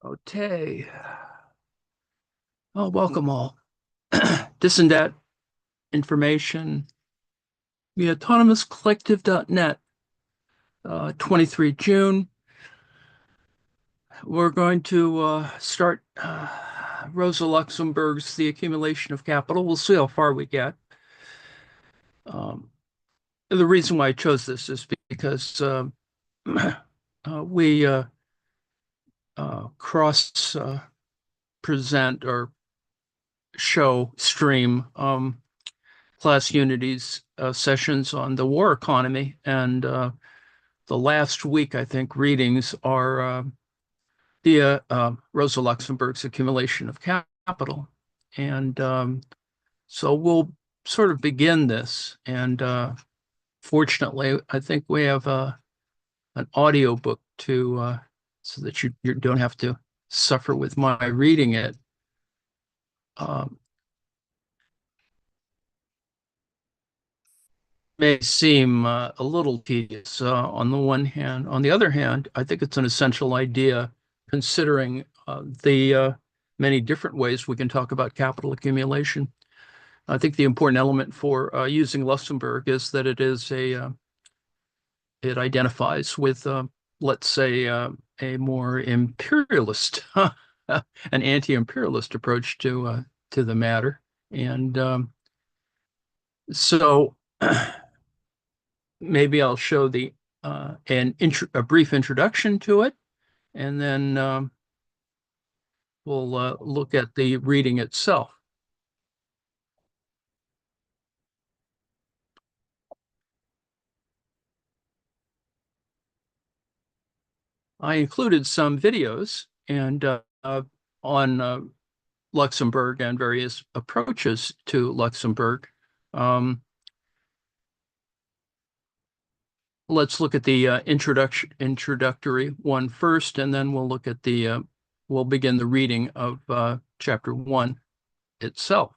Okay. Oh, welcome all. This and that information, the autonomouscollective.net, 23 June. We're going to start Rosa Luxemburg's The Accumulation of Capital. We'll see how far we get. The reason why I chose this is because we cross present or show stream Class Unity's sessions on the war economy. And the last week, I think, readings are via Rosa Luxemburg's Accumulation of Capital. And so we'll sort of begin this. And fortunately, I think we have an audio book to so that you don't have to suffer with my reading it. May seem a little tedious on the one hand. On the other hand, I think it's an essential idea considering the many different ways we can talk about capital accumulation. I think the important element for using Luxemburg is that it identifies with, let's say, a more imperialist, an anti-imperialist approach to the matter. And so maybe I'll show a brief introduction to it, and then we'll look at the reading itself. I included some videos and on Luxemburg and various approaches to Luxemburg. Let's look at the introductory one first, and then we'll look at we'll begin the reading of chapter 1 itself.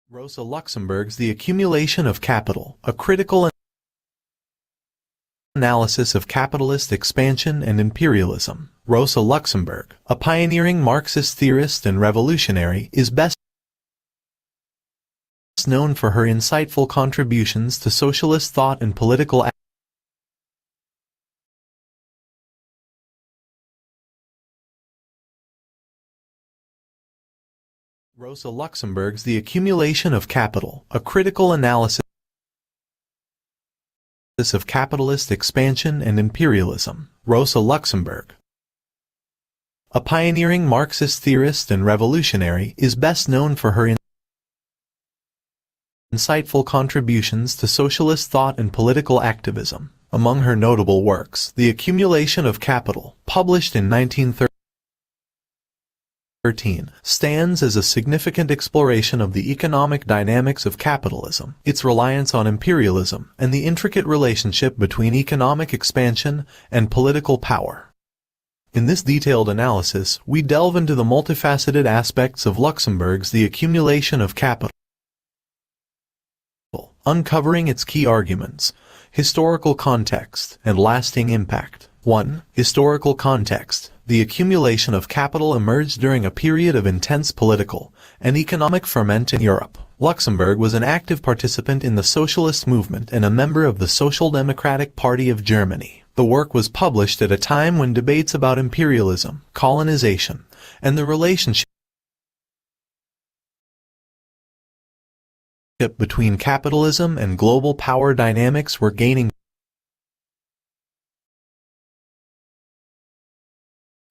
Rosa Luxemburg's The Accumulation of Capital, a critical analysis of capitalist expansion and imperialism. Rosa Luxemburg, a pioneering Marxist theorist and revolutionary, is best known for her insightful contributions to socialist thought and political Rosa Luxemburg's The Accumulation of Capital, a critical analysis of capitalist expansion and imperialism. Rosa Luxemburg, a pioneering Marxist theorist and revolutionary, is best known for her insightful contributions to socialist thought and political activism. Among her notable works, The Accumulation of Capital, published in 1913, stands as a significant exploration of the economic dynamics of capitalism, its reliance on imperialism, and the intricate relationship between economic expansion and political power. In this detailed analysis, we delve into the multifaceted aspects of Luxemburg's The Accumulation of Capital, uncovering its key arguments, historical context, and lasting impact. 1. Historical context. The accumulation of capital emerged during a period of intense political and economic ferment in Europe. Luxemburg was an active participant in the socialist movement and a member of the Social Democratic Party of Germany. The work was published at a time when debates about imperialism, colonization, and the relationship between capitalism and global power dynamics were gaining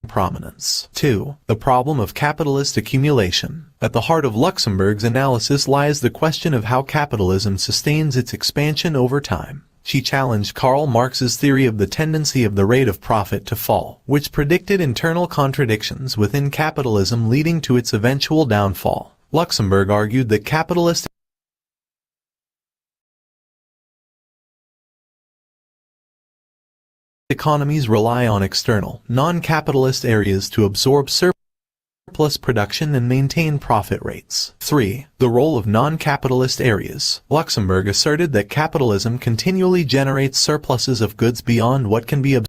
prominence. 2. The problem of capitalist accumulation. At the heart of Luxemburg's analysis lies the question of how capitalism sustains its expansion over time. She challenged Karl Marx's theory of the tendency of the rate of profit to fall, which predicted internal contradictions within capitalism leading to its eventual downfall. Luxemburg argued that capitalist economies rely on external, non-capitalist areas to absorb surplus production and maintain profit rates. 3. The role of non-capitalist areas. Luxemburg asserted that capitalism continually generates surpluses of goods beyond what can be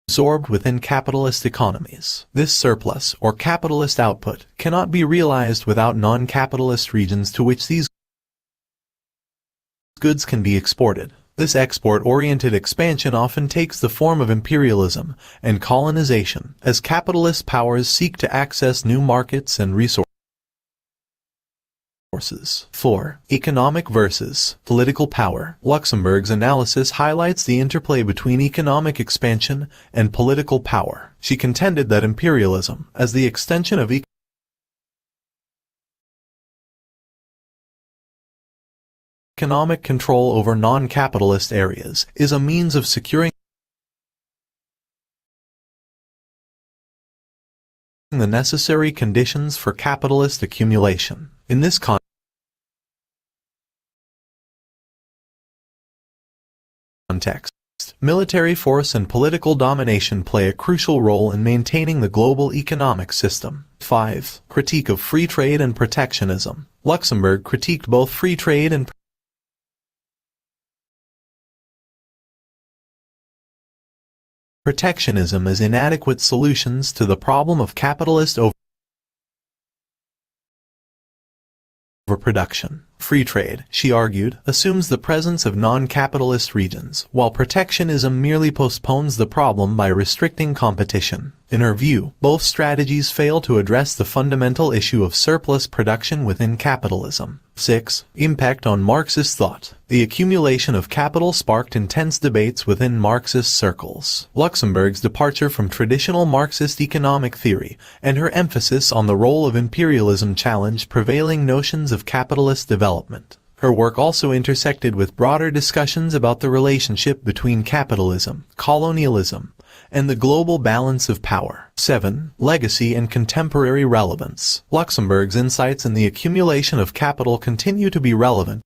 absorbed within capitalist economies. This surplus, or capitalist output, cannot be realized without non-capitalist regions to which these goods can be exported. This export-oriented expansion often takes the form of imperialism and colonization, as capitalist powers seek to access new markets and resources. 4. Economic versus political power. Luxemburg's analysis highlights the interplay between economic expansion and political power. She contended that imperialism, as the extension of economic control over non-capitalist areas, is a means of securing the necessary conditions for capitalist accumulation. In this context, military force and political domination play a crucial role in maintaining the global economic system. 5. Critique of free trade and protectionism. Luxemburg critiqued both free trade and protectionism as inadequate solutions to the problem of capitalist overproduction. Free trade, she argued, assumes the presence of non-capitalist regions, while protectionism merely postpones the problem by restricting competition. In her view, both strategies fail to address the fundamental issue of surplus production within capitalism. 6. Impact on Marxist thought. The accumulation of capital sparked intense debates within Marxist circles. Luxemburg's departure from traditional Marxist economic theory and her emphasis on the role of imperialism challenged prevailing notions of capitalist development. Her work also intersected with broader discussions about the relationship between capitalism, colonialism, and the global balance of power. 7. Legacy and contemporary relevance. Luxemburg's insights in the accumulation of capital continue to be relevant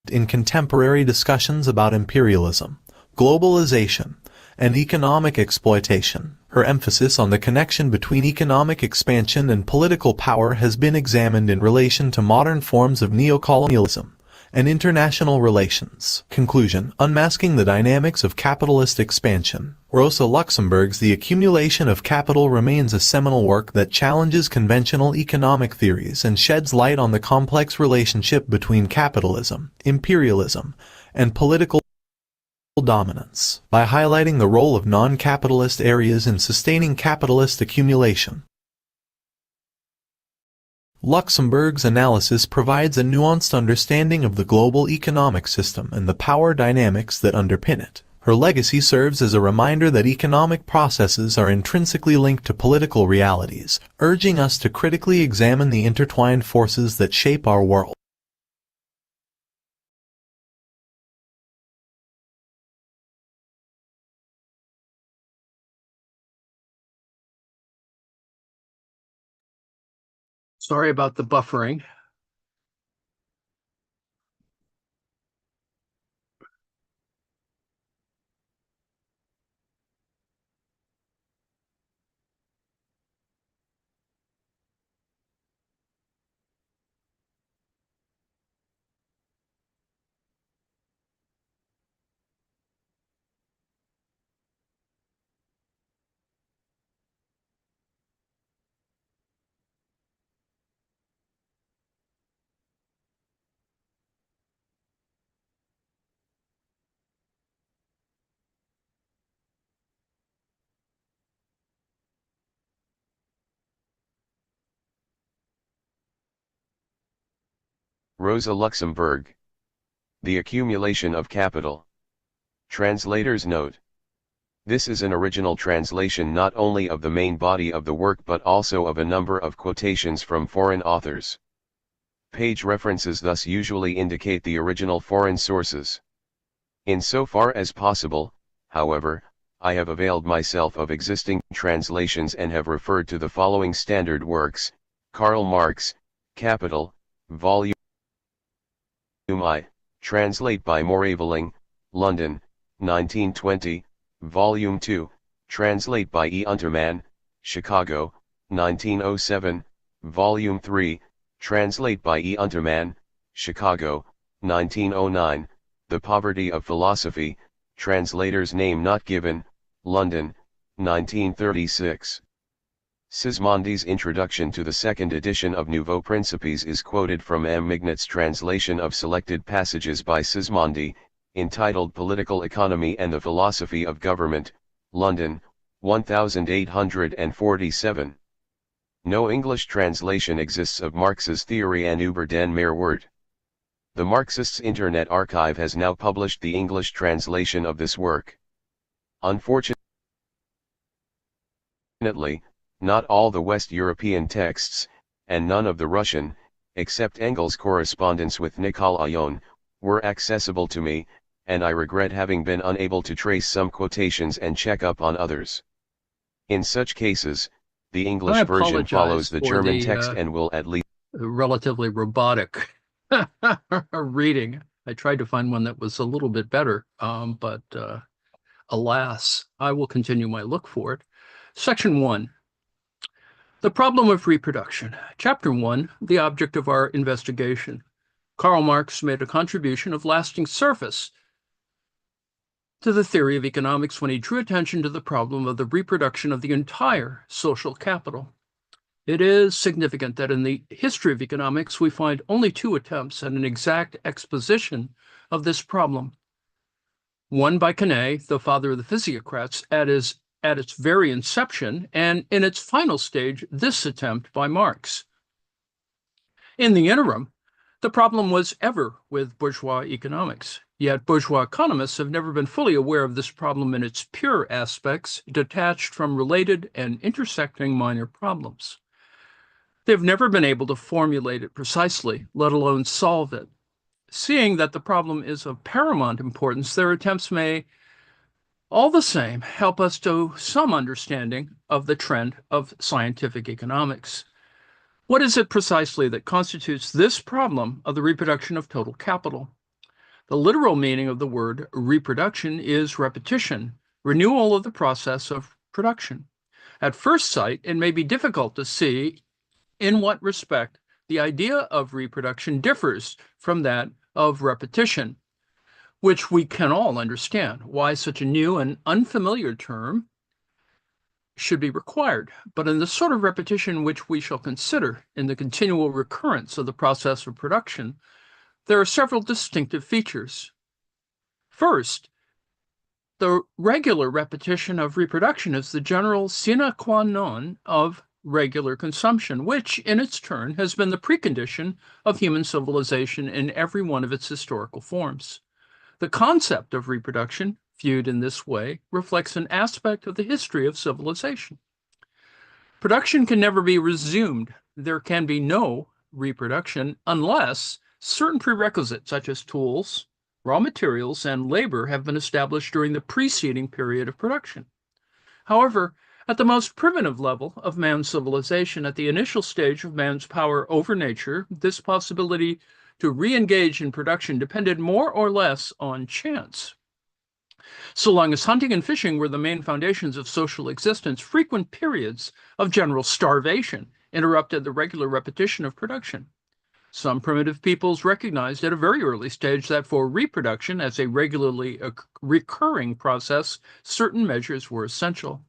in contemporary discussions about imperialism, globalization, and economic exploitation. Her emphasis on the connection between economic expansion and political power has been examined in relation to modern forms of neocolonialism and international relations. Conclusion: unmasking the dynamics of capitalist expansion. Rosa Luxemburg's The Accumulation of Capital remains a seminal work that challenges conventional economic theories and sheds light on the complex relationship between capitalism, imperialism, and political dominance. By highlighting the role of non-capitalist areas in sustaining capitalist accumulation, Luxemburg's analysis provides a nuanced understanding of the global economic system and the power dynamics that underpin it. Her legacy serves as a reminder that economic processes are intrinsically linked to political realities, urging us to critically examine the intertwined forces that shape our world. Sorry about the buffering. Rosa Luxemburg. The Accumulation of Capital. Translator's Note. This is an original translation not only of the main body of the work but also of a number of quotations from foreign authors. Page references thus usually indicate the original foreign sources. Insofar as possible, however, I have availed myself of existing translations and have referred to the following standard works: Karl Marx, Capital, Volume I, Translate by Moraveling, London, 1920, Volume 2, Translate by E. Untermann, Chicago, 1907, Volume 3, Translate by E. Untermann, Chicago, 1909, The Poverty of Philosophy, Translator's name not given, London, 1936. Sismondi's introduction to the second edition of Nouveaux Principes is quoted from M. Mignot's translation of selected passages by Sismondi, entitled Political Economy and the Philosophy of Government, London, 1847. No English translation exists of Marx's theory and über den Mehrwert. The Marxists' Internet Archive has now published the English translation of this work. Unfortunately, not all the West European texts, and none of the Russian, except Engel's correspondence with Nikol Ayon, were accessible to me, and I regret having been unable to trace some quotations and check up on others. In such cases, the English version follows the German text and will at least relatively robotic reading. I tried to find one that was a little bit better, but alas, I will continue my look for it. Section 1. The problem of reproduction. Chapter 1, the object of our investigation. Karl Marx made a contribution of lasting surface to the theory of economics when he drew attention to the problem of the reproduction of the entire social capital. It is significant that in the history of economics we find only 2 attempts at an exact exposition of this problem. One by Quenet, the father of the physiocrats, at its very inception, and in its final stage, this attempt by Marx. In the interim, the problem was ever with bourgeois economics, yet bourgeois economists have never been fully aware of this problem in its pure aspects, detached from related and intersecting minor problems. They've never been able to formulate it precisely, let alone solve it. Seeing that the problem is of paramount importance, their attempts may all the same help us to some understanding of the trend of scientific economics. What is it precisely that constitutes this problem of the reproduction of total capital? The literal meaning of the word reproduction is repetition, renewal of the process of production. At first sight, it may be difficult to see in what respect the idea of reproduction differs from that of repetition, which we can all understand why such a new and unfamiliar term should be required. But in the sort of repetition which we shall consider in the continual recurrence of the process of production, there are several distinctive features. First, the regular repetition of reproduction is the general sine qua non of regular consumption, which, in its turn, has been the precondition of human civilization in every one of its historical forms. The concept of reproduction, viewed in this way, reflects an aspect of the history of civilization. Production can never be resumed. There can be no reproduction unless certain prerequisites, such as tools, raw materials, and labor, have been established during the preceding period of production. However, at the most primitive level of man's civilization, at the initial stage of man's power over nature, this possibility to re-engage in production depended more or less on chance. So long as hunting and fishing were the main foundations of social existence, frequent periods of general starvation interrupted the regular repetition of production. Some primitive peoples recognized at a very early stage that for reproduction as a regularly recurring process, certain measures were essential.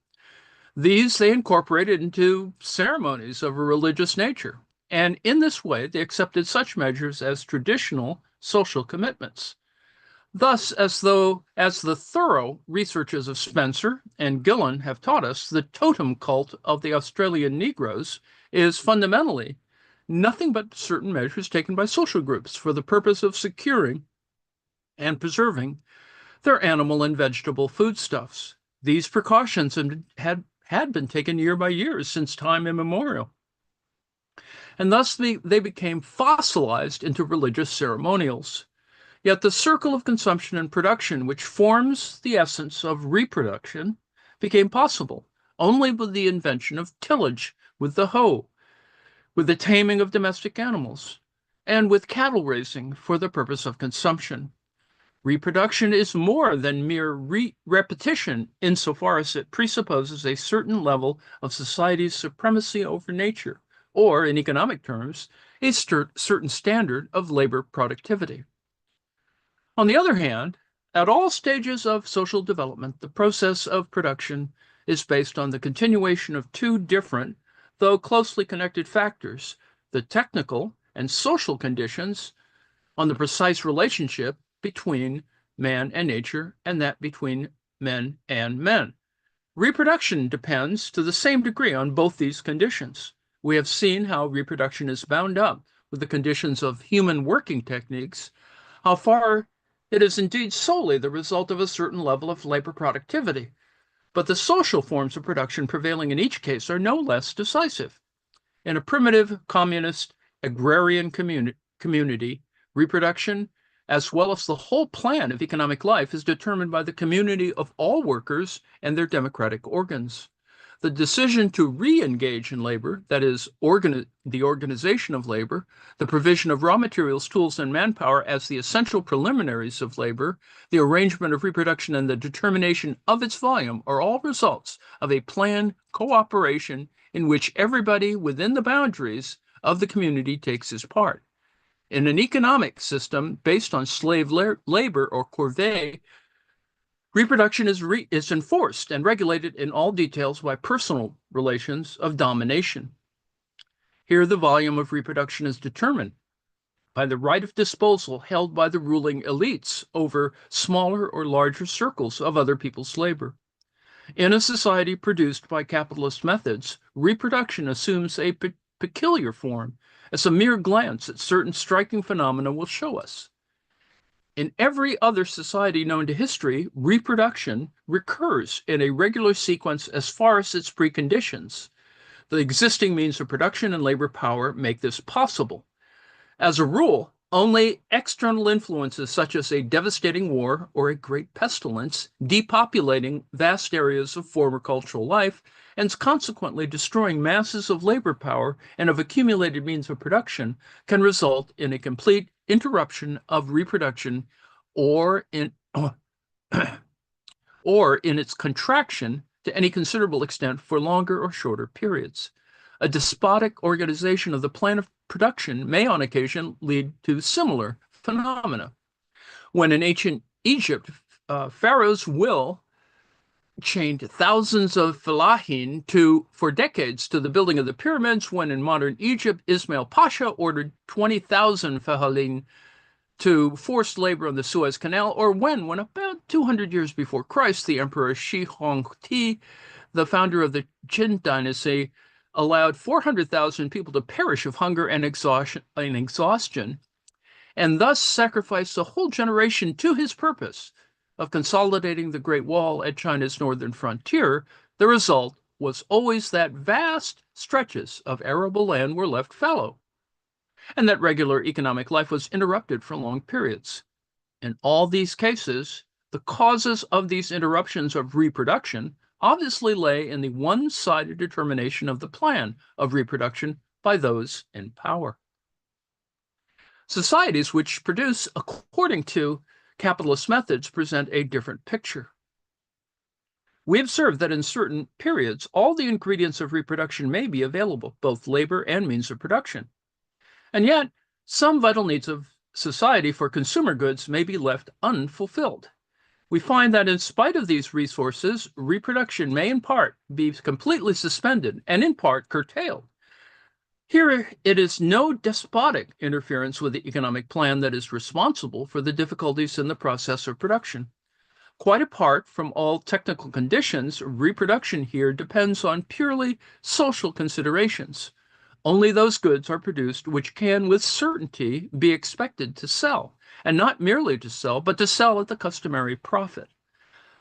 These they incorporated into ceremonies of a religious nature, and in this way they accepted such measures as traditional social commitments. Thus, as the thorough researches of Spencer and Gillen have taught us, the totem cult of the Australian Negroes is fundamentally nothing but certain measures taken by social groups for the purpose of securing and preserving their animal and vegetable foodstuffs. These precautions had been taken year by year since time immemorial. And thus they became fossilized into religious ceremonials. Yet the circle of consumption and production, which forms the essence of reproduction, became possible only with the invention of tillage with the hoe, with the taming of domestic animals, and with cattle raising for the purpose of consumption. Reproduction is more than mere repetition insofar as it presupposes a certain level of society's supremacy over nature, or, in economic terms, a certain standard of labor productivity. On the other hand, at all stages of social development, the process of production is based on the continuation of two different, though closely connected factors, the technical and social conditions on the precise relationship between man and nature, and that between men and men. Reproduction depends to the same degree on both these conditions. We have seen how reproduction is bound up with the conditions of human working techniques, how far it is indeed solely the result of a certain level of labor productivity. But the social forms of production prevailing in each case are no less decisive. In a primitive, communist, agrarian community, reproduction, as well as the whole plan of economic life, is determined by the community of all workers and their democratic organs. The decision to re-engage in labor, that is, the organization of labor, the provision of raw materials, tools, and manpower as the essential preliminaries of labor, the arrangement of reproduction, and the determination of its volume are all results of a planned cooperation in which everybody within the boundaries of the community takes his part. In an economic system based on slave labor or corvée, reproduction is enforced and regulated in all details by personal relations of domination. Here, the volume of reproduction is determined by the right of disposal held by the ruling elites over smaller or larger circles of other people's labor. In a society produced by capitalist methods, reproduction assumes a peculiar form, as a mere glance at certain striking phenomena will show us. In every other society known to history, reproduction recurs in a regular sequence as far as its preconditions. The existing means of production and labor power make this possible. As a rule, only external influences such as a devastating war or a great pestilence, depopulating vast areas of former cultural life, and consequently destroying masses of labor power and of accumulated means of production, can result in a complete interruption of reproduction or in its contraction to any considerable extent for longer or shorter periods. A despotic organization of the plan of production may on occasion lead to similar phenomena. When in ancient Egypt, pharaoh's will chained thousands of fellaheen for decades to the building of the pyramids, when in modern Egypt, Ismail Pasha ordered 20,000 fellaheen to forced labor on the Suez Canal, or when about 200 years before Christ, the Emperor Shi Huangdi, the founder of the Qin dynasty, allowed 400,000 people to perish of hunger and exhaustion, and thus sacrificed a whole generation to his purpose of consolidating the Great Wall at China's northern frontier. The result was always that vast stretches of arable land were left fallow, and that regular economic life was interrupted for long periods. In all these cases, the causes of these interruptions of reproduction obviously lay in the one-sided determination of the plan of reproduction by those in power. Societies which produce according to capitalist methods present a different picture. We observe that in certain periods, all the ingredients of reproduction may be available, both labor and means of production. And yet, some vital needs of society for consumer goods may be left unfulfilled. We find that in spite of these resources, reproduction may in part be completely suspended and in part curtailed. Here, it is no despotic interference with the economic plan that is responsible for the difficulties in the process of production. Quite apart from all technical conditions, reproduction here depends on purely social considerations. Only those goods are produced which can with certainty be expected to sell, and not merely to sell, but to sell at the customary profit.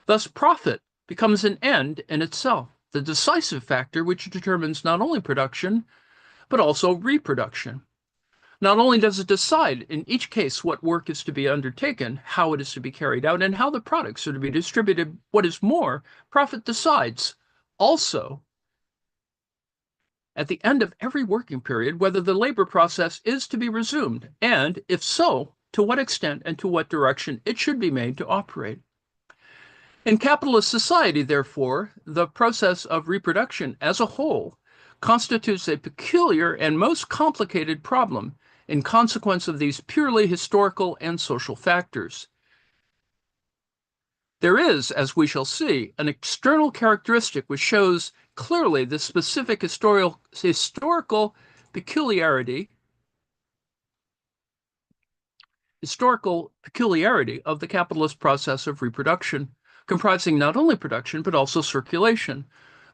Thus, profit becomes an end in itself, the decisive factor which determines not only production, but also reproduction. Not only does it decide in each case what work is to be undertaken, how it is to be carried out, and how the products are to be distributed, what is more, profit decides also at the end of every working period whether the labor process is to be resumed, and if so, to what extent and to what direction it should be made to operate. In capitalist society, therefore, the process of reproduction as a whole constitutes a peculiar and most complicated problem in consequence of these purely historical and social factors. There is, as we shall see, an external characteristic which shows clearly the specific historical peculiarity of the capitalist process of reproduction, comprising not only production but also circulation.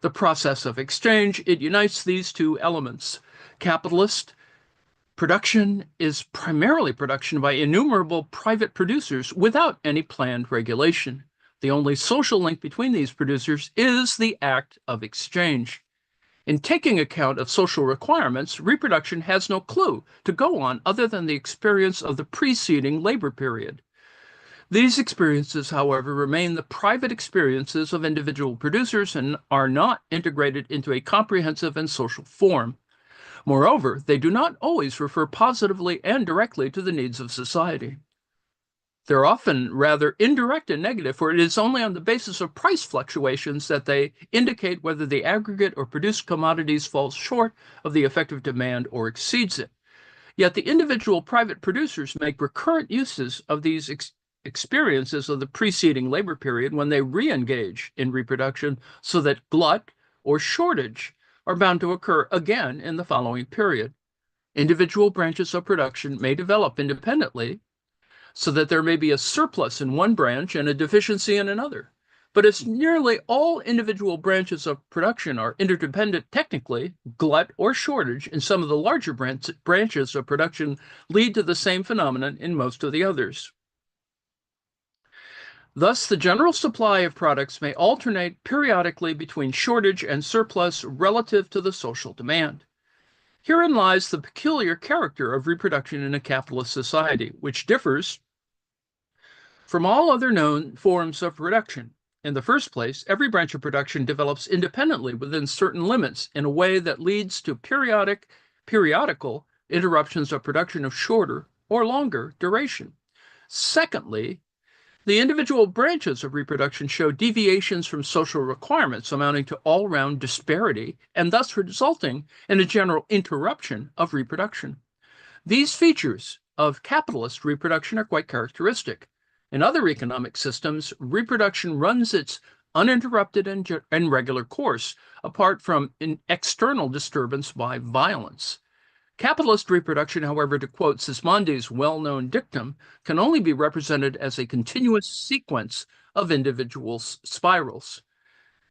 The process of exchange, it unites these two elements. Capitalist production is primarily production by innumerable private producers without any planned regulation. The only social link between these producers is the act of exchange. In taking account of social requirements, reproduction has no clue to go on other than the experience of the preceding labor period. These experiences, however, remain the private experiences of individual producers and are not integrated into a comprehensive and social form. Moreover, they do not always refer positively and directly to the needs of society. They're often rather indirect and negative, for it is only on the basis of price fluctuations that they indicate whether the aggregate or produced commodities falls short of the effective demand or exceeds it. Yet the individual private producers make recurrent uses of these experiences of the preceding labor period when they re-engage in reproduction, so that glut or shortage are bound to occur again in the following period. Individual branches of production may develop independently, so that there may be a surplus in one branch and a deficiency in another. But as nearly all individual branches of production are interdependent technically, glut or shortage in some of the larger branches of production lead to the same phenomenon in most of the others. Thus, the general supply of products may alternate periodically between shortage and surplus relative to the social demand. Herein lies the peculiar character of reproduction in a capitalist society, which differs from all other known forms of production. In the first place, every branch of production develops independently within certain limits in a way that leads to periodical interruptions of production of shorter or longer duration. Secondly, the individual branches of reproduction show deviations from social requirements amounting to all-round disparity and thus resulting in a general interruption of reproduction. These features of capitalist reproduction are quite characteristic. In other economic systems, reproduction runs its uninterrupted and regular course, apart from an external disturbance by violence. Capitalist reproduction, however, to quote Sismondi's well-known dictum, can only be represented as a continuous sequence of individual spirals.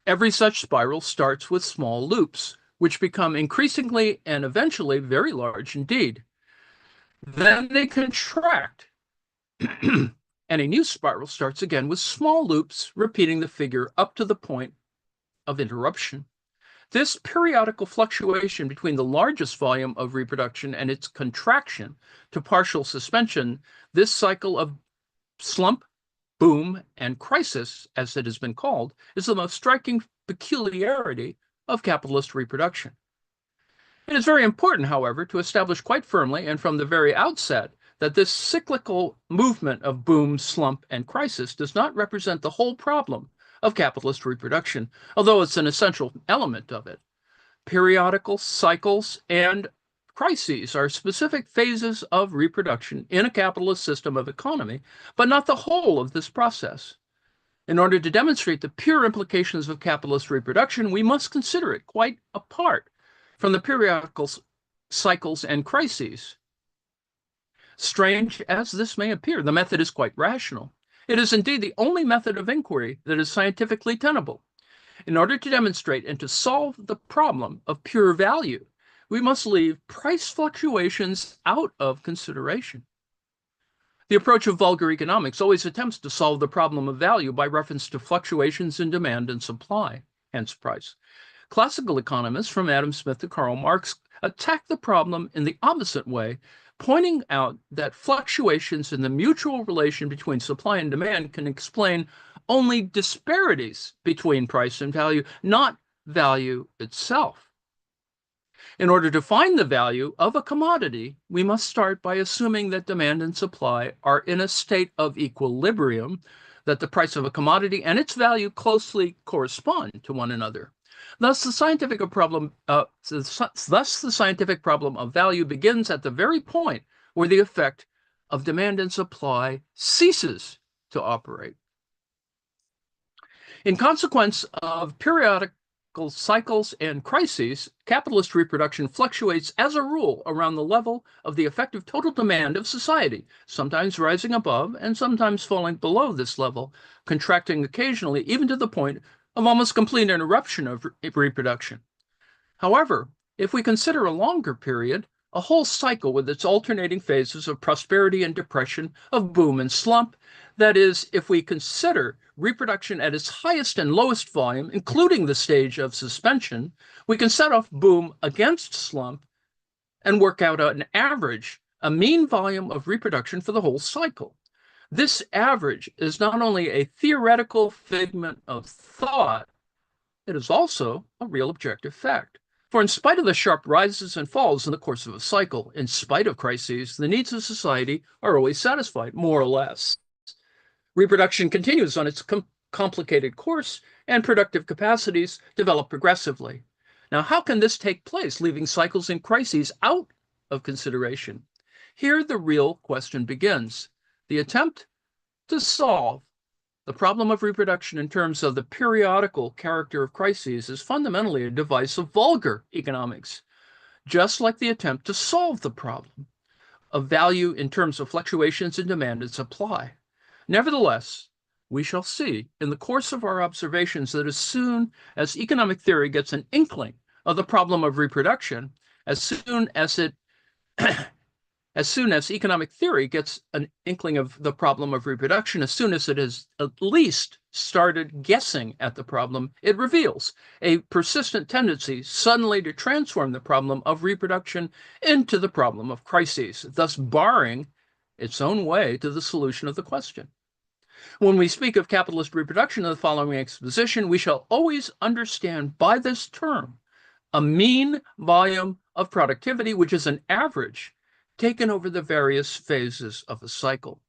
Every such spiral starts with small loops, which become increasingly and eventually very large indeed. Then they contract, and a new spiral starts again with small loops, repeating the figure up to the point of interruption. This periodical fluctuation between the largest volume of reproduction and its contraction to partial suspension, this cycle of slump, boom, and crisis, as it has been called, is the most striking peculiarity of capitalist reproduction. It is very important, however, to establish quite firmly and from the very outset that this cyclical movement of boom, slump, and crisis does not represent the whole problem of capitalist reproduction, although it's an essential element of it. Periodical cycles and crises are specific phases of reproduction in a capitalist system of economy, but not the whole of this process. In order to demonstrate the pure implications of capitalist reproduction, we must consider it quite apart from the periodical cycles and crises. Strange as this may appear, the method is quite rational. It is indeed the only method of inquiry that is scientifically tenable. In order to demonstrate and to solve the problem of pure value, we must leave price fluctuations out of consideration. The approach of vulgar economics always attempts to solve the problem of value by reference to fluctuations in demand and supply, hence price. Classical economists, from Adam Smith to Karl Marx, attack the problem in the opposite way, pointing out that fluctuations in the mutual relation between supply and demand can explain only disparities between price and value, not value itself. In order to find the value of a commodity, we must start by assuming that demand and supply are in a state of equilibrium, that the price of a commodity and its value closely correspond to one another. Thus, the scientific problem of value begins at the very point where the effect of demand and supply ceases to operate. In consequence of periodic cycles and crises, capitalist reproduction fluctuates as a rule around the level of the effective total demand of society, sometimes rising above and sometimes falling below this level, contracting occasionally even to the point of almost complete interruption of reproduction. However, if we consider a longer period, a whole cycle with its alternating phases of prosperity and depression, of boom and slump, that is, if we consider reproduction at its highest and lowest volume, including the stage of suspension, we can set off boom against slump and work out an average, a mean volume of reproduction for the whole cycle. This average is not only a theoretical figment of thought, it is also a real objective fact. For in spite of the sharp rises and falls in the course of a cycle, in spite of crises, the needs of society are always satisfied, more or less. Reproduction continues on its complicated course, and productive capacities develop progressively. Now, how can this take place, leaving cycles and crises out of consideration? Here, the real question begins. The attempt to solve the problem of reproduction in terms of the periodical character of crises is fundamentally a device of vulgar economics, just like the attempt to solve the problem of value in terms of fluctuations in demand and supply. Nevertheless, we shall see in the course of our observations that as soon as economic theory gets an inkling of the problem of reproduction, as soon as economic theory gets an inkling of the problem of reproduction, as soon as it has at least started guessing at the problem, it reveals a persistent tendency suddenly to transform the problem of reproduction into the problem of crises, thus barring its own way to the solution of the question. When we speak of capitalist reproduction in the following exposition, we shall always understand by this term a mean volume of productivity, which is an average taken over the various phases of a cycle.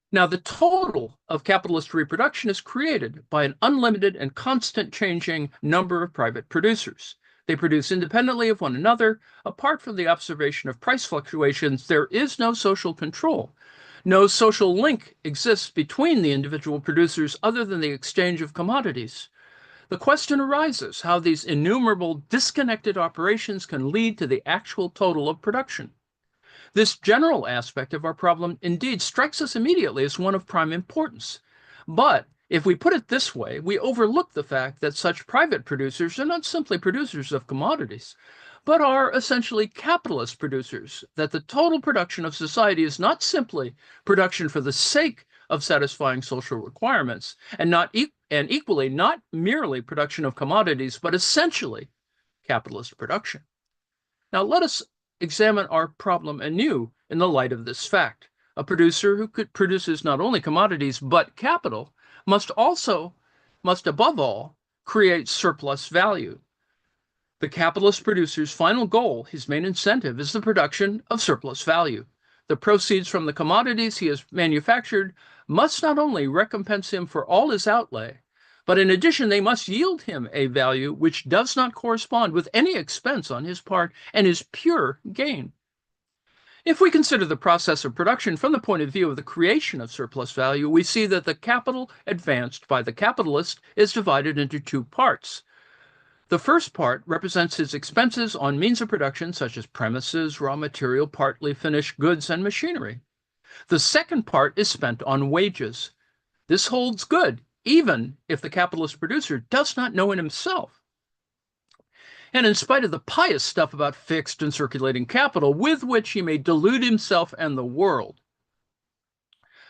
Now, the total of capitalist reproduction is created by an unlimited and constant changing number of private producers. They produce independently of one another. Apart from the observation of price fluctuations, there is no social control. No social link exists between the individual producers other than the exchange of commodities. The question arises how these innumerable disconnected operations can lead to the actual total of production. This general aspect of our problem indeed strikes us immediately as one of prime importance. But if we put it this way, we overlook the fact that such private producers are not simply producers of commodities, but are essentially capitalist producers, that the total production of society is not simply production for the sake of satisfying social requirements, and equally not merely production of commodities, but essentially capitalist production. Now let us examine our problem anew in the light of this fact. A producer who produces not only commodities but capital must above all create surplus value. The capitalist producer's final goal, his main incentive, is the production of surplus value. The proceeds from the commodities he has manufactured must not only recompense him for all his outlay, but in addition they must yield him a value which does not correspond with any expense on his part and is pure gain. If we consider the process of production from the point of view of the creation of surplus value, we see that the capital advanced by the capitalist is divided into two parts. The first part represents his expenses on means of production such as premises, raw material, partly finished goods, and machinery. The second part is spent on wages. This holds good even if the capitalist producer does not know it himself. and in spite of the pious stuff about fixed and circulating capital with which he may delude himself and the world.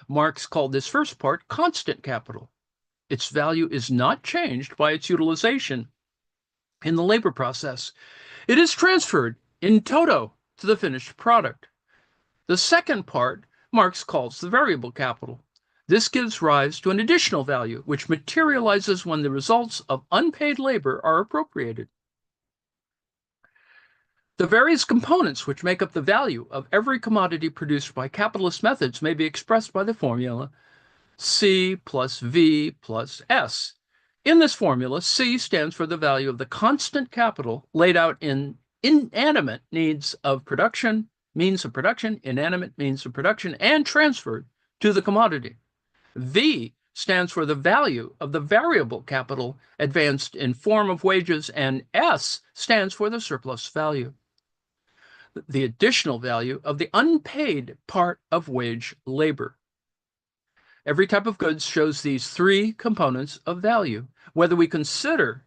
Marx called this first part constant capital. Its value is not changed by its utilization in the labor process. It is transferred in toto to the finished product. The second part Marx calls the variable capital. This gives rise to an additional value, which materializes when the results of unpaid labor are appropriated. The various components which make up the value of every commodity produced by capitalist methods may be expressed by the formula C plus V plus S. In this formula, C stands for the value of the constant capital laid out in inanimate needs of production, means of production, inanimate means of production, and transferred to the commodity. V stands for the value of the variable capital advanced in form of wages, and S stands for the surplus value, the additional value of the unpaid part of wage labor. Every type of goods shows these three components of value, whether we consider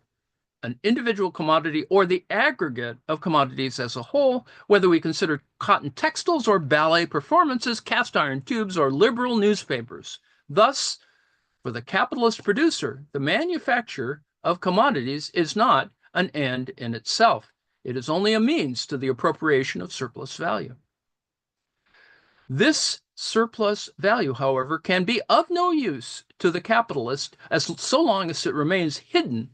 an individual commodity or the aggregate of commodities as a whole, whether we consider cotton textiles or ballet performances, cast iron tubes, or liberal newspapers. Thus, for the capitalist producer, the manufacture of commodities is not an end in itself. It is only a means to the appropriation of surplus value. This surplus value, however, can be of no use to the capitalist so long as it remains hidden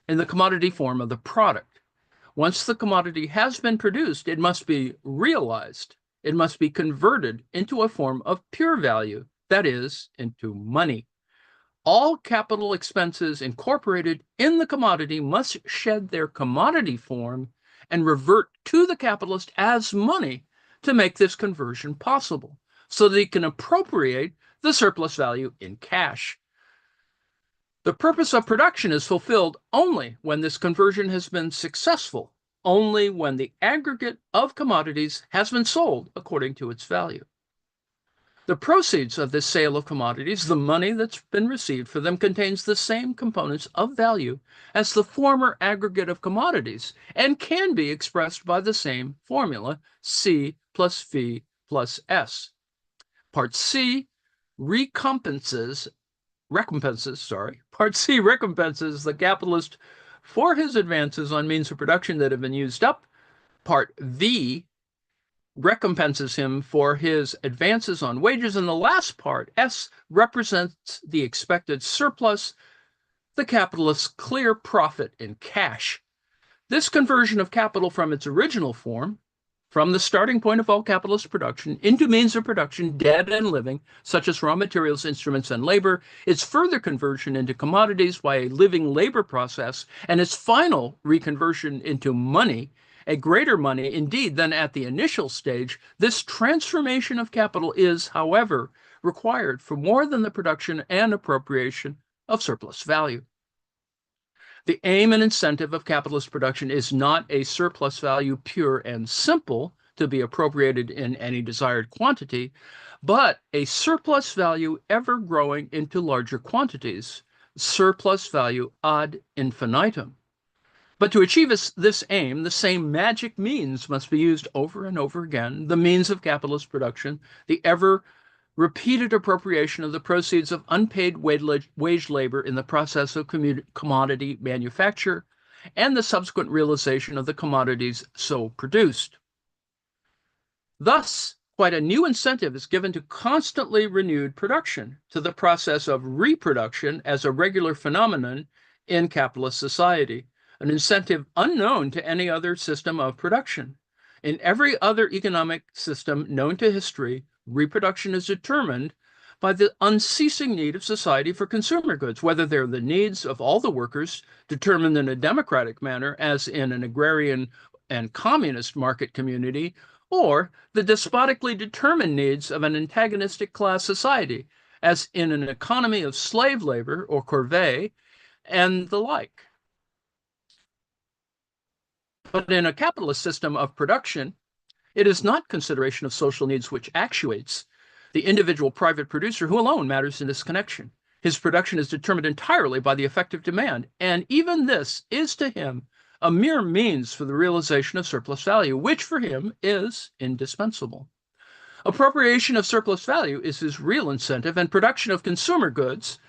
in the commodity form of the product. Once the commodity has been produced, it must be realized. It must be converted into a form of pure value, that is, into money. All capital expenses incorporated in the commodity must shed their commodity form and revert to the capitalist as money to make this conversion possible, so that he can appropriate the surplus value in cash. The purpose of production is fulfilled only when this conversion has been successful, only when the aggregate of commodities has been sold according to its value. The proceeds of this sale of commodities, the money that's been received for them, contains the same components of value as the former aggregate of commodities and can be expressed by the same formula, C plus V plus S. Part C recompenses the capitalist for his advances on means of production that have been used up. Part V recompenses him for his advances on wages. And the last part, S, represents the expected surplus, the capitalist's clear profit in cash. This conversion of capital from its original form, from the starting point of all capitalist production, into means of production, dead and living, such as raw materials, instruments, and labor, its further conversion into commodities by a living labor process, and its final reconversion into money, a greater money indeed than at the initial stage. This transformation of capital is, however, required for more than the production and appropriation of surplus value. The aim and incentive of capitalist production is not a surplus value pure and simple to be appropriated in any desired quantity, but a surplus value ever growing into larger quantities, surplus value ad infinitum. But to achieve this aim, the same magic means must be used over and over again, the means of capitalist production, the ever repeated appropriation of the proceeds of unpaid wage labor in the process of commodity manufacture, and the subsequent realization of the commodities so produced. Thus, quite a new incentive is given to constantly renewed production, to the process of reproduction as a regular phenomenon in capitalist society, an incentive unknown to any other system of production. In every other economic system known to history, reproduction is determined by the unceasing need of society for consumer goods, whether they're the needs of all the workers determined in a democratic manner, as in an agrarian and communist market community, or the despotically determined needs of an antagonistic class society, as in an economy of slave labor or corvée and the like. But in a capitalist system of production, it is not consideration of social needs which actuates the individual private producer, who alone matters in this connection. His production is determined entirely by the effective demand, and even this is to him a mere means for the realization of surplus value, which for him is indispensable. Appropriation of surplus value is his real incentive, and production of consumer goods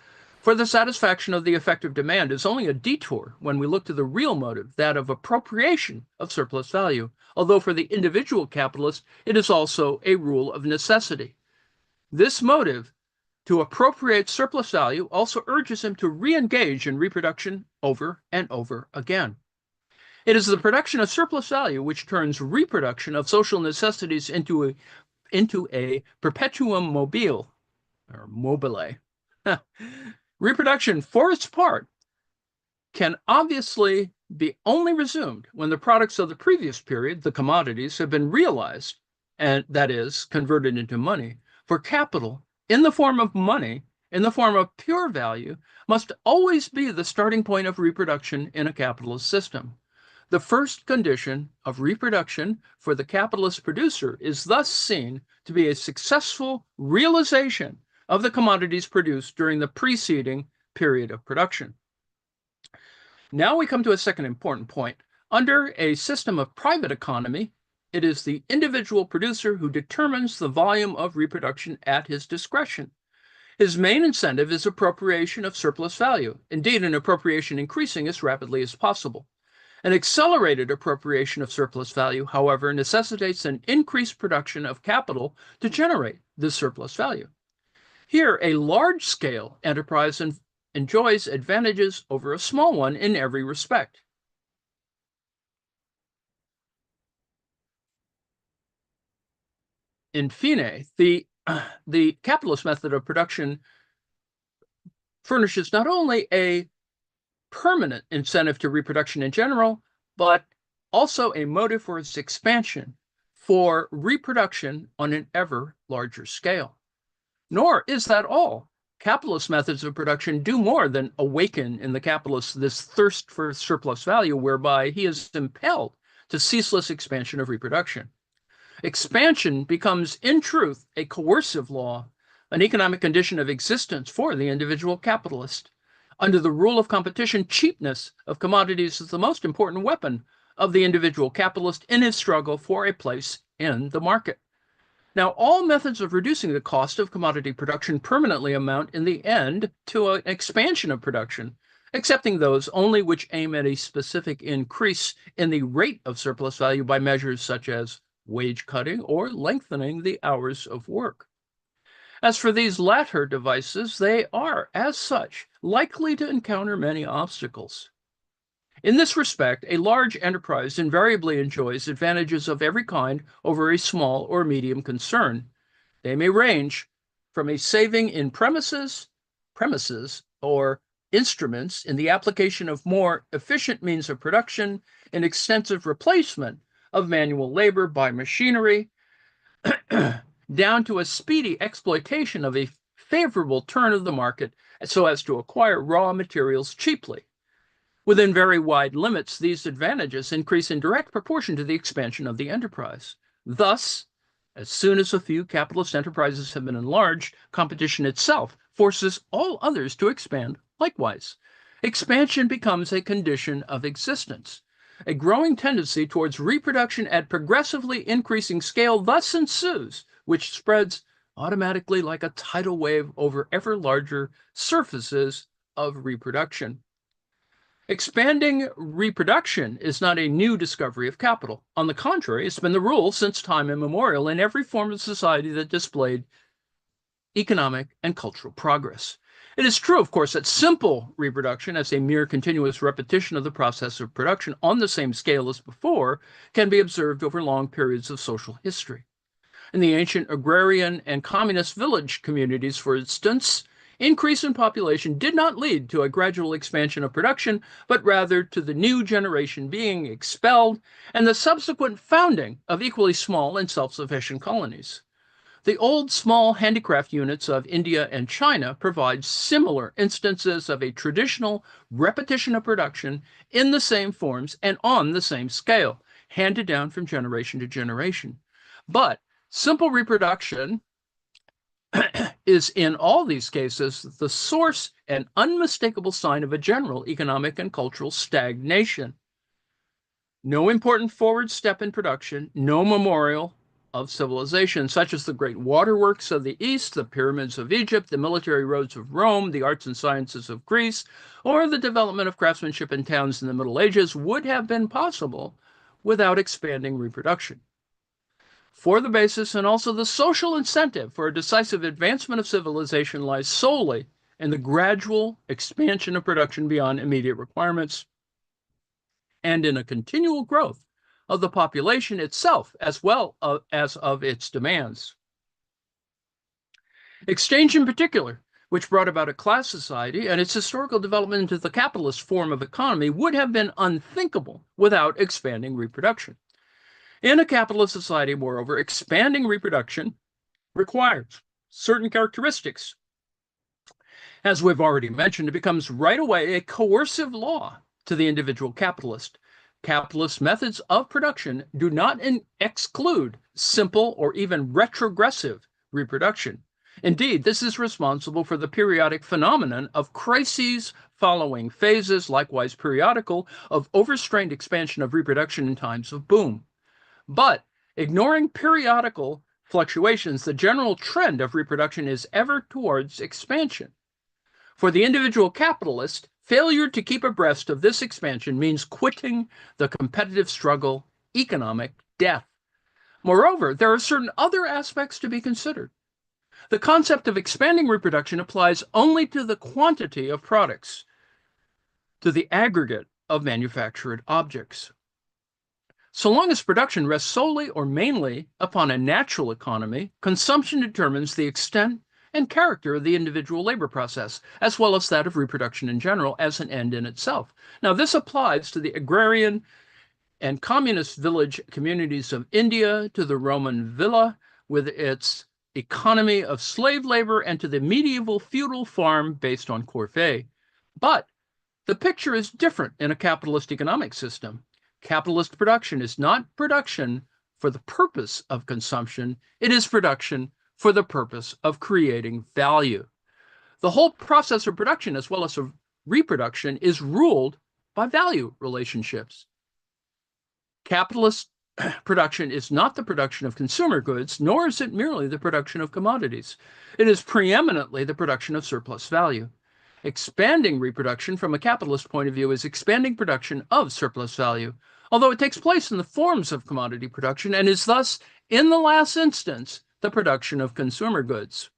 for the satisfaction of the effective demand is only a detour when we look to the real motive, that of appropriation of surplus value, although for the individual capitalist it is also a rule of necessity. This motive, to appropriate surplus value, also urges him to re-engage in reproduction over and over again. It is the production of surplus value which turns reproduction of social necessities into a perpetuum mobile, or mobile. Reproduction, for its part, can obviously be only resumed when the products of the previous period, the commodities, have been realized, and that is, converted into money. For capital, in the form of money, in the form of pure value, must always be the starting point of reproduction in a capitalist system. The first condition of reproduction for the capitalist producer is thus seen to be a successful realization of the commodities produced during the preceding period of production. Now we come to a second important point. Under a system of private economy, it is the individual producer who determines the volume of reproduction at his discretion. His main incentive is appropriation of surplus value, indeed an appropriation increasing as rapidly as possible. An accelerated appropriation of surplus value, however, necessitates an increased production of capital to generate this surplus value. Here, a large-scale enterprise enjoys advantages over a small one in every respect. In fine, the capitalist method of production furnishes not only a permanent incentive to reproduction in general, but also a motive for its expansion, for reproduction on an ever larger scale. Nor is that all. Capitalist methods of production do more than awaken in the capitalist this thirst for surplus value, whereby he is impelled to ceaseless expansion of reproduction. Expansion becomes, in truth, a coercive law, an economic condition of existence for the individual capitalist. Under the rule of competition, cheapness of commodities is the most important weapon of the individual capitalist in his struggle for a place in the market. Now, all methods of reducing the cost of commodity production permanently amount in the end to an expansion of production, excepting those only which aim at a specific increase in the rate of surplus value by measures such as wage cutting or lengthening the hours of work. As for these latter devices, they are, as such, likely to encounter many obstacles. In this respect, a large enterprise invariably enjoys advantages of every kind over a small or medium concern. They may range from a saving in premises, or instruments in the application of more efficient means of production, an extensive replacement of manual labor by machinery, down to a speedy exploitation of a favorable turn of the market so as to acquire raw materials cheaply. Within very wide limits, these advantages increase in direct proportion to the expansion of the enterprise. Thus, as soon as a few capitalist enterprises have been enlarged, competition itself forces all others to expand likewise. Expansion becomes a condition of existence. A growing tendency towards reproduction at progressively increasing scale thus ensues, which spreads automatically like a tidal wave over ever larger surfaces of reproduction. Expanding reproduction is not a new discovery of capital. On the contrary, it's been the rule since time immemorial in every form of society that displayed economic and cultural progress. It is true, of course, that simple reproduction, as a mere continuous repetition of the process of production on the same scale as before, can be observed over long periods of social history. In the ancient agrarian and communist village communities, for instance, increase in population did not lead to a gradual expansion of production, but rather to the new generation being expelled and the subsequent founding of equally small and self-sufficient colonies. The old small handicraft units of India and China provide similar instances of a traditional repetition of production in the same forms and on the same scale, handed down from generation to generation. But simple reproduction is in all these cases the source and unmistakable sign of a general economic and cultural stagnation. No important forward step in production, no memorial of civilization, such as the great waterworks of the East, the pyramids of Egypt, the military roads of Rome, the arts and sciences of Greece, or the development of craftsmanship in towns in the Middle Ages would have been possible without expanding reproduction. For the basis and also the social incentive for a decisive advancement of civilization lies solely in the gradual expansion of production beyond immediate requirements and in a continual growth of the population itself as well as of its demands. Exchange in particular, which brought about a class society and its historical development into the capitalist form of economy, would have been unthinkable without expanding reproduction. In a capitalist society, moreover, expanding reproduction requires certain characteristics. As we've already mentioned, it becomes right away a coercive law to the individual capitalist. Capitalist methods of production do not exclude simple or even retrogressive reproduction. Indeed, this is responsible for the periodic phenomenon of crises following phases, likewise periodical, of overstrained expansion of reproduction in times of boom. But ignoring periodical fluctuations, the general trend of reproduction is ever towards expansion. For the individual capitalist, failure to keep abreast of this expansion means quitting the competitive struggle, economic death. Moreover, there are certain other aspects to be considered. The concept of expanding reproduction applies only to the quantity of products, to the aggregate of manufactured objects. So long as production rests solely or mainly upon a natural economy, consumption determines the extent and character of the individual labor process, as well as that of reproduction in general as an end in itself. Now, this applies to the agrarian and communist village communities of India, to the Roman villa with its economy of slave labor, and to the medieval feudal farm based on corvée. But the picture is different in a capitalist economic system. Capitalist production is not production for the purpose of consumption, it is production for the purpose of creating value. The whole process of production, as well as of reproduction, is ruled by value relationships. Capitalist production is not the production of consumer goods, nor is it merely the production of commodities. It is preeminently the production of surplus value. Expanding reproduction from a capitalist point of view is expanding production of surplus value, although it takes place in the forms of commodity production and is thus, in the last instance, the production of consumer goods.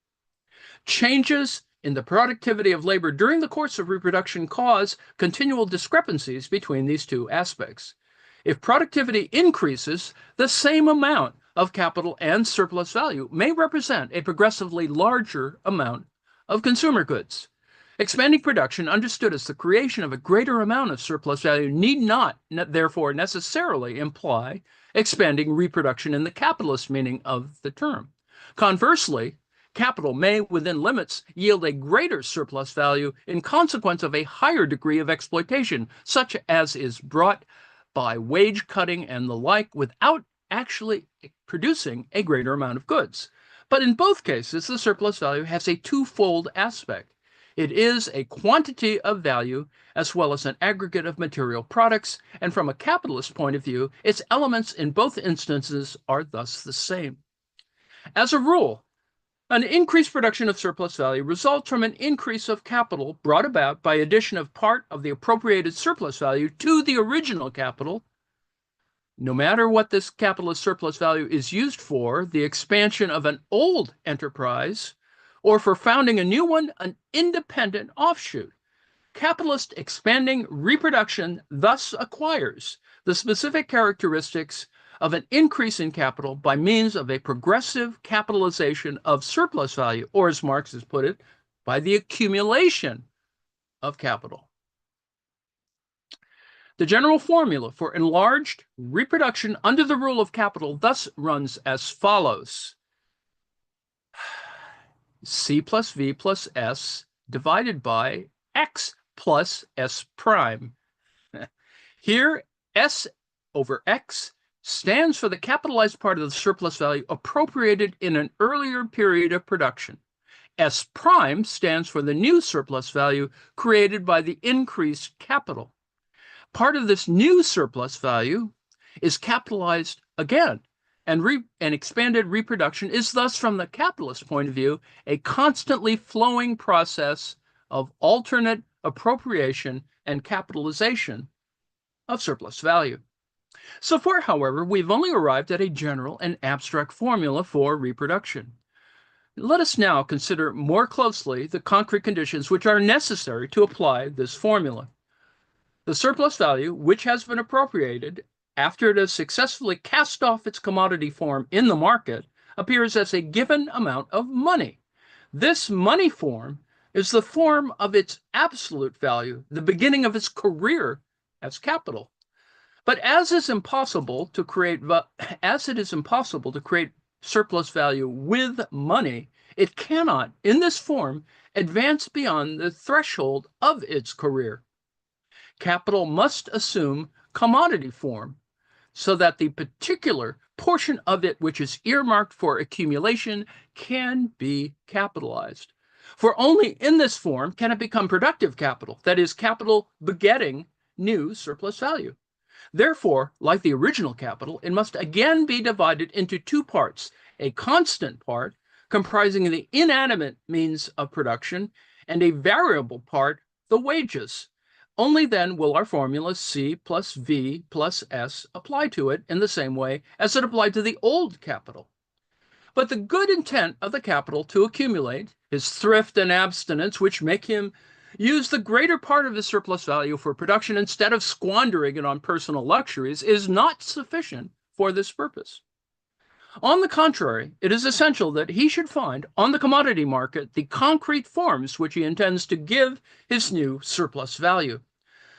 Changes in the productivity of labor during the course of reproduction cause continual discrepancies between these two aspects. If productivity increases, the same amount of capital and surplus value may represent a progressively larger amount of consumer goods. Expanding production, understood as the creation of a greater amount of surplus value, need not, therefore, necessarily imply expanding reproduction in the capitalist meaning of the term. Conversely, capital may, within limits, yield a greater surplus value in consequence of a higher degree of exploitation, such as is brought by wage cutting and the like, without actually producing a greater amount of goods. But in both cases, the surplus value has a twofold aspect. It is a quantity of value as well as an aggregate of material products, and from a capitalist point of view, its elements in both instances are thus the same. As a rule, an increased production of surplus value results from an increase of capital brought about by addition of part of the appropriated surplus value to the original capital. No matter what this capitalist surplus value is used for, the expansion of an old enterprise, or for founding a new one, an independent offshoot. Capitalist expanding reproduction thus acquires the specific characteristics of an increase in capital by means of a progressive capitalization of surplus value, or as Marx has put it, by the accumulation of capital. The general formula for enlarged reproduction under the rule of capital thus runs as follows. C plus V plus S divided by X plus S prime. Here, S over X stands for the capitalized part of the surplus value appropriated in an earlier period of production. S prime stands for the new surplus value created by the increased capital. Part of this new surplus value is capitalized again, and expanded reproduction is thus, from the capitalist point of view, a constantly flowing process of alternate appropriation and capitalization of surplus value. So far, however, we've only arrived at a general and abstract formula for reproduction. Let us now consider more closely the concrete conditions which are necessary to apply this formula. The surplus value, which has been appropriated after it has successfully cast off its commodity form in the market, appears as a given amount of money. This money form is the form of its absolute value, the beginning of its career as capital. But as it is impossible to create surplus value with money, it cannot, in this form, advance beyond the threshold of its career. Capital must assume commodity form, so that the particular portion of it which is earmarked for accumulation can be capitalized. For only in this form can it become productive capital, that is, capital begetting new surplus value. Therefore, like the original capital, it must again be divided into two parts: a constant part, comprising the inanimate means of production, and a variable part, the wages. Only then will our formula C plus V plus S apply to it in the same way as it applied to the old capital. But the good intent of the capital to accumulate, his thrift and abstinence, which make him use the greater part of his surplus value for production instead of squandering it on personal luxuries, is not sufficient for this purpose. On the contrary, it is essential that he should find on the commodity market the concrete forms which he intends to give his new surplus value.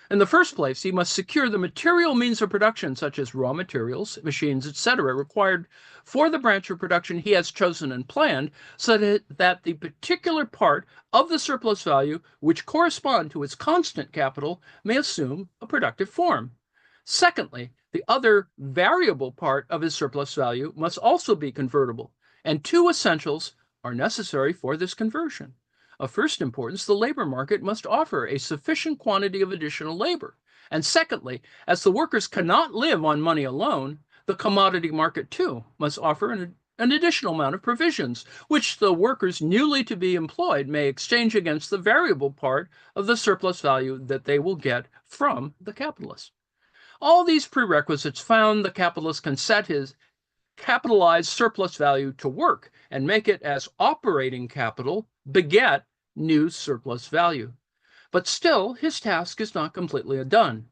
In the first place, he must secure the material means of production, such as raw materials, machines, etc., required for the branch of production he has chosen and planned, so that the particular part of the surplus value which correspond to its constant capital may assume a productive form. Secondly, the other variable part of his surplus value must also be convertible, and two essentials are necessary for this conversion. Of first importance, the labor market must offer a sufficient quantity of additional labor. And secondly, as the workers cannot live on money alone, the commodity market too must offer an additional amount of provisions, which the workers newly to be employed may exchange against the variable part of the surplus value that they will get from the capitalist. All these prerequisites found, the capitalist can set his capitalized surplus value to work and make it, as operating capital, beget new surplus value. But still, his task is not completely done.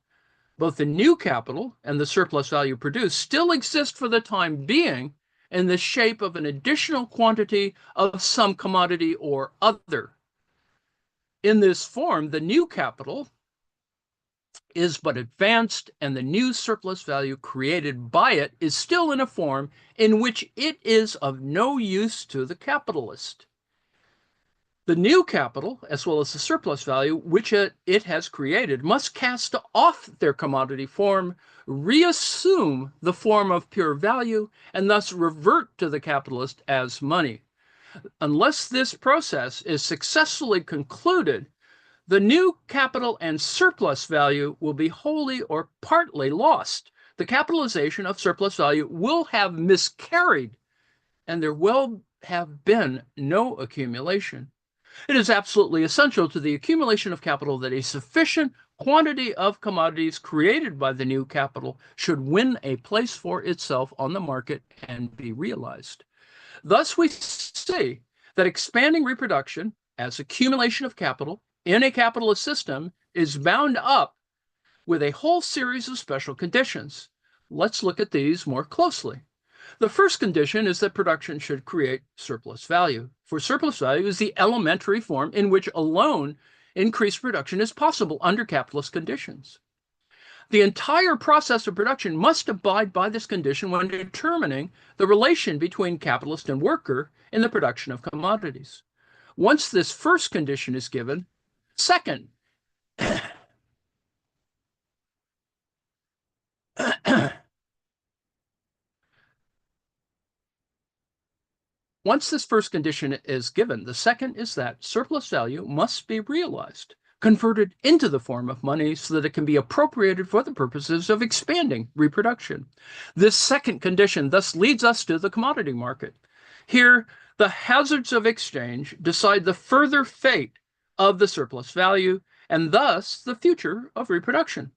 Both the new capital and the surplus value produced still exist for the time being in the shape of an additional quantity of some commodity or other. In this form, the new capital is but advanced, and the new surplus value created by it is still in a form in which it is of no use to the capitalist. The new capital, as well as the surplus value which it has created, must cast off their commodity form, reassume the form of pure value, and thus revert to the capitalist as money. Unless this process is successfully concluded, the new capital and surplus value will be wholly or partly lost. The capitalization of surplus value will have miscarried, and there will have been no accumulation. It is absolutely essential to the accumulation of capital that a sufficient quantity of commodities created by the new capital should win a place for itself on the market and be realized. Thus, we see that expanding reproduction as accumulation of capital in a capitalist system is bound up with a whole series of special conditions. Let's look at these more closely. The first condition is that production should create surplus value, for surplus value is the elementary form in which alone increased production is possible under capitalist conditions. The entire process of production must abide by this condition when determining the relation between capitalist and worker in the production of commodities. Once this first condition is given, second, once this first condition is given, the second is that surplus value must be realized. converted into the form of money so that it can be appropriated for the purposes of expanding reproduction. This second condition thus leads us to the commodity market. Here, the hazards of exchange decide the further fate of the surplus value and thus the future of reproduction.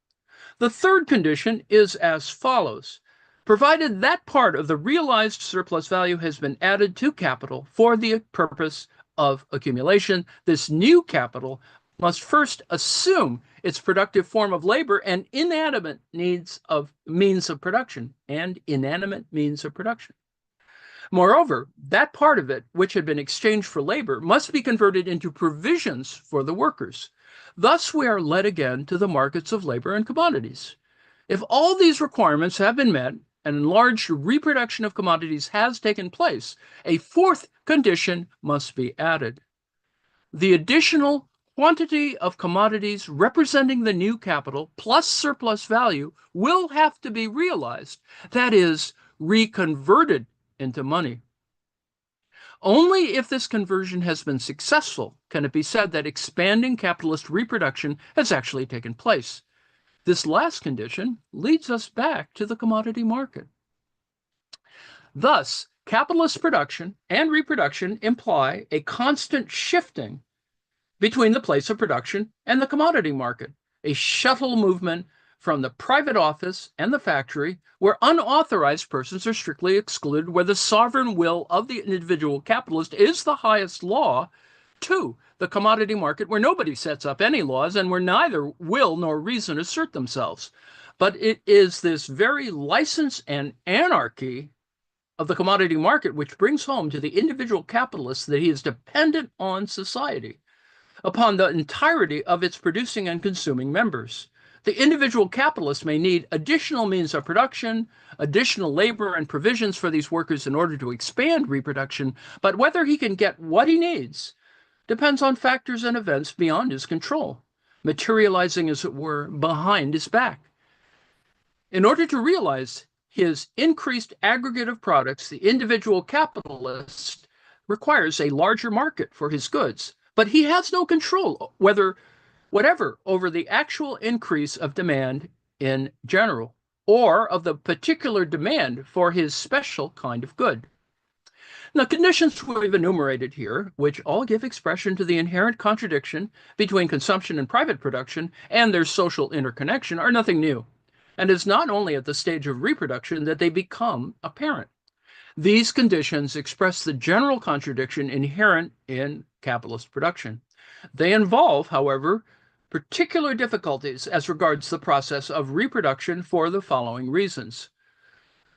The third condition is as follows. Provided that part of the realized surplus value has been added to capital for the purpose of accumulation, this new capital must first assume its productive form of labor and inanimate means of production. Moreover, that part of it which had been exchanged for labor must be converted into provisions for the workers. Thus, we are led again to the markets of labor and commodities. If all these requirements have been met, and enlarged reproduction of commodities has taken place, a fourth condition must be added. The additional quantity of commodities representing the new capital plus surplus value will have to be realized, that is, reconverted into money. Only if this conversion has been successful can it be said that expanding capitalist reproduction has actually taken place. This last condition leads us back to the commodity market. Thus, capitalist production and reproduction imply a constant shifting between the place of production and the commodity market, a shuttle movement from the private office and the factory, where unauthorized persons are strictly excluded, where the sovereign will of the individual capitalist is the highest law, to the commodity market, where nobody sets up any laws and where neither will nor reason assert themselves. But it is this very license and anarchy of the commodity market which brings home to the individual capitalist that he is dependent on society, upon the entirety of its producing and consuming members. The individual capitalist may need additional means of production, additional labor and provisions for these workers in order to expand reproduction, but whether he can get what he needs depends on factors and events beyond his control, materializing, as it were, behind his back. In order to realize his increased aggregate of products, the individual capitalist requires a larger market for his goods, but he has no control whatever over the actual increase of demand in general, or of the particular demand for his special kind of good. The conditions we've enumerated here, which all give expression to the inherent contradiction between consumption and private production and their social interconnection, are nothing new, and it's not only at the stage of reproduction that they become apparent. These conditions express the general contradiction inherent in capitalist production. They involve, however, particular difficulties as regards the process of reproduction for the following reasons.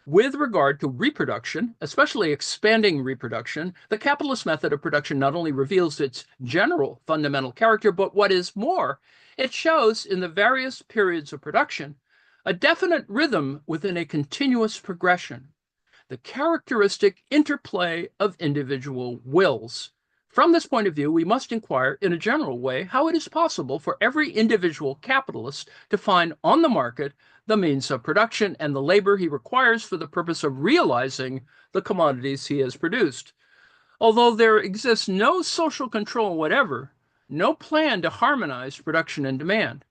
With regard to reproduction, especially expanding reproduction, the capitalist method of production not only reveals its general fundamental character, but what is more, it shows in the various periods of production a definite rhythm within a continuous progression, the characteristic interplay of individual wills. From this point of view, we must inquire in a general way how it is possible for every individual capitalist to find on the market the means of production and the labor he requires for the purpose of realizing the commodities he has produced. Although there exists no social control whatever, no plan to harmonize production and demand.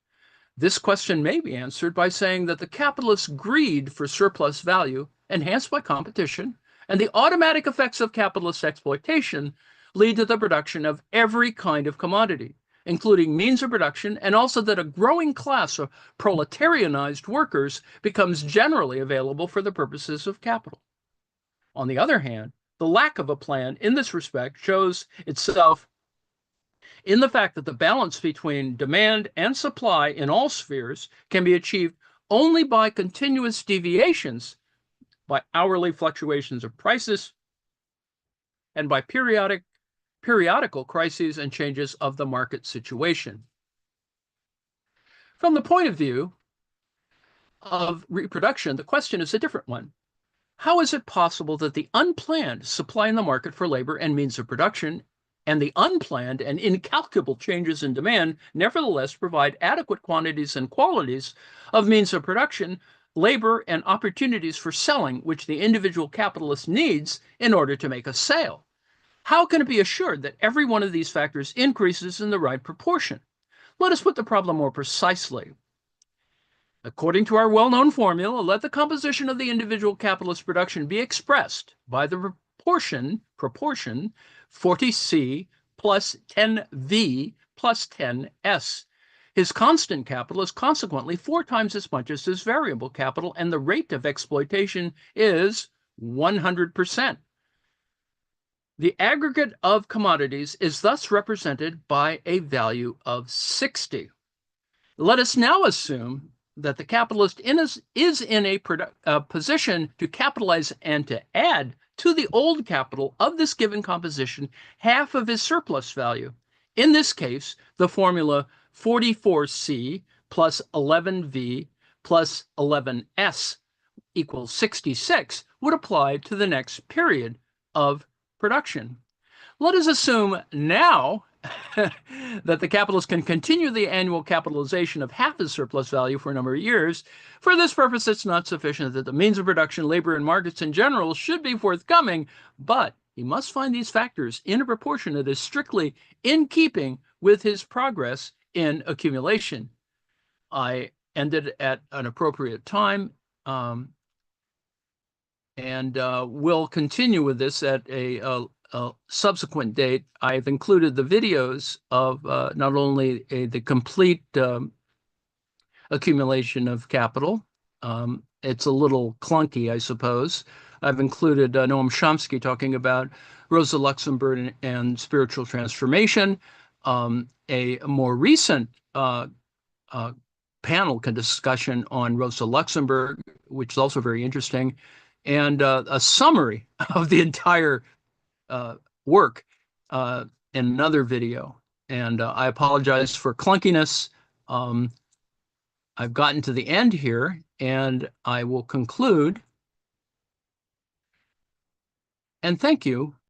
This question may be answered by saying that the capitalist's greed for surplus value, enhanced by competition, and the automatic effects of capitalist exploitation lead to the production of every kind of commodity, including means of production, and also that a growing class of proletarianized workers becomes generally available for the purposes of capital. On the other hand, the lack of a plan in this respect shows itself in the fact that the balance between demand and supply in all spheres can be achieved only by continuous deviations, by hourly fluctuations of prices, and by periodical crises and changes of the market situation. From the point of view of reproduction, the question is a different one. How is it possible that the unplanned supply in the market for labor and means of production and the unplanned and incalculable changes in demand nevertheless provide adequate quantities and qualities of means of production, labor, and opportunities for selling which the individual capitalist needs in order to make a sale? How can it be assured that every one of these factors increases in the right proportion? Let us put the problem more precisely. According to our well-known formula, let the composition of the individual capitalist production be expressed by the proportion 40C plus 10V plus 10S. His constant capital is consequently 4 times as much as his variable capital, and the rate of exploitation is 100%. The aggregate of commodities is thus represented by a value of 60. Let us now assume that the capitalist is in a position to capitalize and to add to the old capital of this given composition half of his surplus value. In this case, the formula 44C plus 11V plus 11S equals 66 would apply to the next period of production. Let us assume now that the capitalist can continue the annual capitalization of half his surplus value for a number of years. For this purpose, it's not sufficient that the means of production, labor, and markets in general should be forthcoming, but he must find these factors in a proportion that is strictly in keeping with his progress in accumulation. I ended at an appropriate time, and we'll continue with this at a subsequent date. I've included the videos of not only the complete accumulation of capital. It's a little clunky, I suppose. I've included Noam Chomsky talking about Rosa Luxemburg and spiritual transformation, a more recent panel discussion on Rosa Luxemburg, which is also very interesting, and a summary of the entire work in another video. And I apologize for clunkiness. I've gotten to the end here, and I will conclude. And thank you